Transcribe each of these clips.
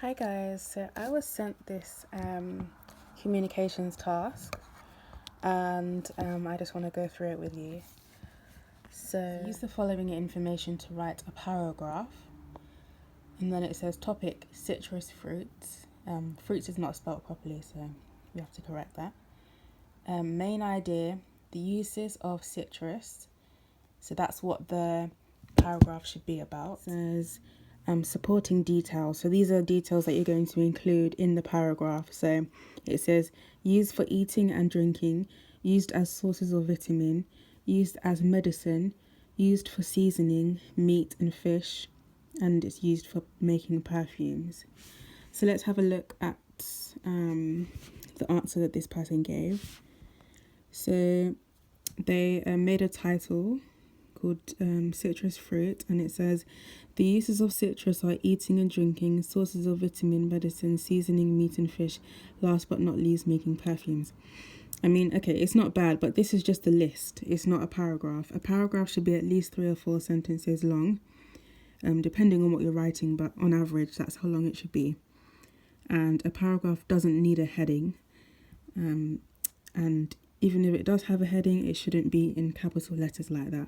Hi guys, so I was sent this communications task and I just want to go through it with you. So use the following information to write a paragraph, and then it says topic citrus fruits. Fruits is not spelled properly, so we have to correct that. Main idea, the uses of citrus. So that's what the paragraph should be about. It says supporting details. So these are details that you're going to include in the paragraph. So it says used for eating and drinking, used as sources of vitamin, used as medicine, used for seasoning meat and fish, and it's used for making perfumes. So let's have a look at the answer that this person gave. So they made a title called citrus fruit, and it says the uses of citrus are eating and drinking, sources of vitamin, medicine, seasoning meat and fish, last but not least making perfumes. I mean, okay, it's not bad, but this is just a list. It's not a paragraph. A paragraph should be at least 3 or 4 sentences long, depending on what you're writing, but on average that's how long it should be. And a paragraph doesn't need a heading, and even if it does have a heading, it shouldn't be in capital letters like that.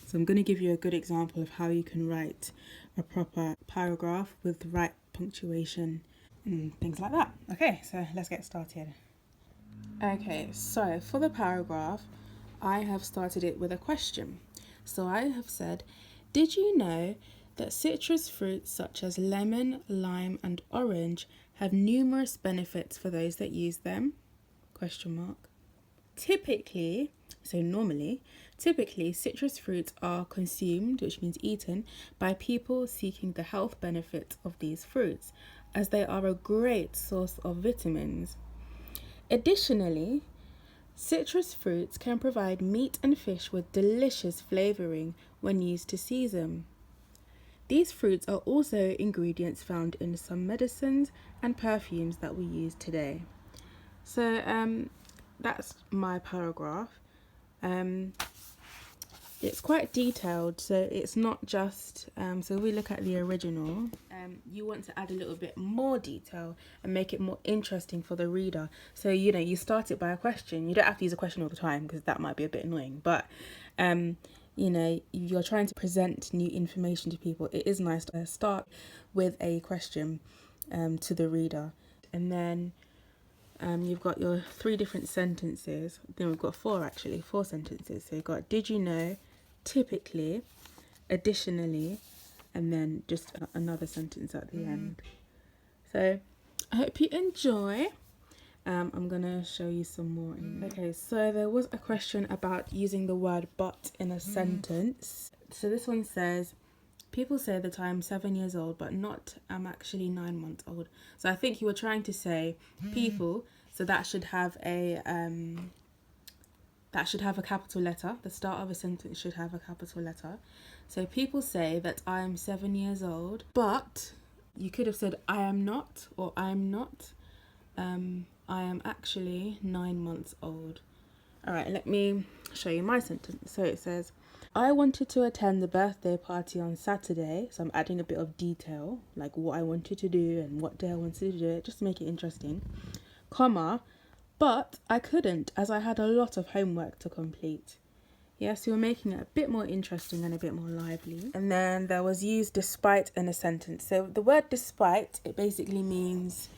So I'm going to give you a good example of how you can write a proper paragraph with the right punctuation and things like that. Okay, so let's get started. Okay, so for the paragraph, I have started it with a question. So I have said, did you know that citrus fruits such as lemon, lime and orange have numerous benefits for those that use them? ? Typically, citrus fruits are consumed, which means eaten, by people seeking the health benefits of these fruits, as they are a great source of vitamins. Additionally, citrus fruits can provide meat and fish with delicious flavouring when used to season. These fruits are also ingredients found in some medicines and perfumes that we use today. So, that's my paragraph. It's quite detailed, so it's not just so we look at the original. You want to add a little bit more detail and make it more interesting for the reader. So you start it by a question. You don't have to use a question all the time because that might be a bit annoying, but you're trying to present new information to people. It is nice to start with a question to the reader, and then you've got your 3 different sentences. Then we've got 4 sentences. So you've got did you know, typically, additionally, and then just another sentence at the end. So I hope you enjoy. I'm gonna show you some more. Okay, so there was a question about using the word but in a sentence. So this one says, people say that I'm 7 years old, but I'm actually 9 months old. So I think you were trying to say people, so that should have a capital letter. The start of a sentence should have a capital letter. So people say that I am 7 years old, but you could have said I am not, or I'm not. I am actually 9 months old. All right, let me show you my sentence. So it says, I wanted to attend the birthday party on Saturday. So I'm adding a bit of detail, like what I wanted to do and what day I wanted to do it, just to make it interesting. But I couldn't, as I had a lot of homework to complete. Yes, you're making it a bit more interesting and a bit more lively. And then there was used despite in a sentence. So the word despite, it basically means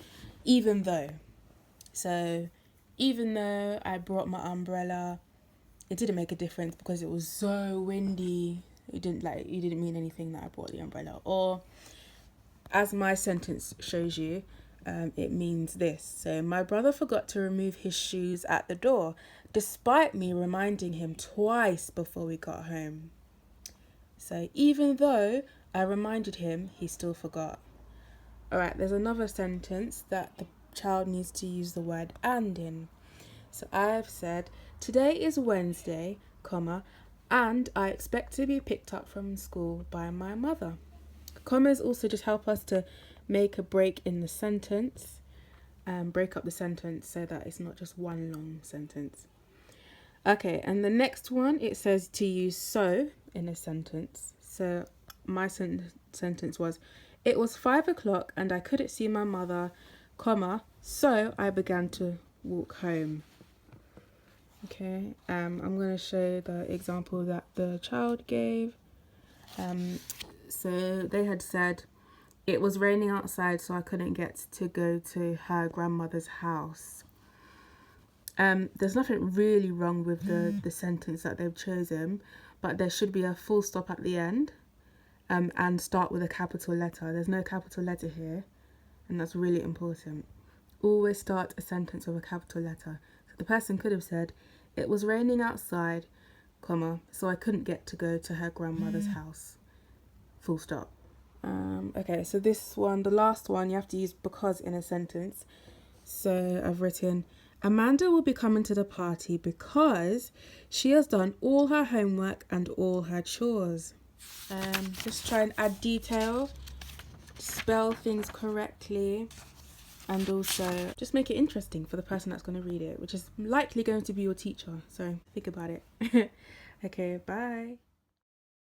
even though. So even though I brought my umbrella, it didn't make a difference because it was so windy. You didn't mean anything that I brought the umbrella. Or as my sentence shows you, it means this. So my brother forgot to remove his shoes at the door, despite me reminding him twice before we got home. So even though I reminded him, he still forgot. All right, there's another sentence that the child needs to use the word and in. So I have said, today is Wednesday, and I expect to be picked up from school by my mother. Commas also just help us to make a break in the sentence, break up the sentence so that it's not just one long sentence. Okay, and the next one, it says to use so in a sentence. So my sentence was, It was 5 o'clock and I couldn't see my mother, comma, so I began to walk home. Okay, I'm going to show the example that the child gave. So they had said, it was raining outside, so I couldn't get to go to her grandmother's house. There's nothing really wrong with the sentence that they've chosen, but there should be a full stop at the end, and start with a capital letter. There's no capital letter here, and that's really important. Always start a sentence with a capital letter. So the person could have said, it was raining outside, comma, so I couldn't get to go to her grandmother's house. Full stop. Okay, so this one, the last one, you have to use because in a sentence. So I've written, Amanda will be coming to the party because she has done all her homework and all her chores. Just try and add detail, spell things correctly, and also just make it interesting for the person that's going to read it, which is likely going to be your teacher. So think about it. Okay, bye.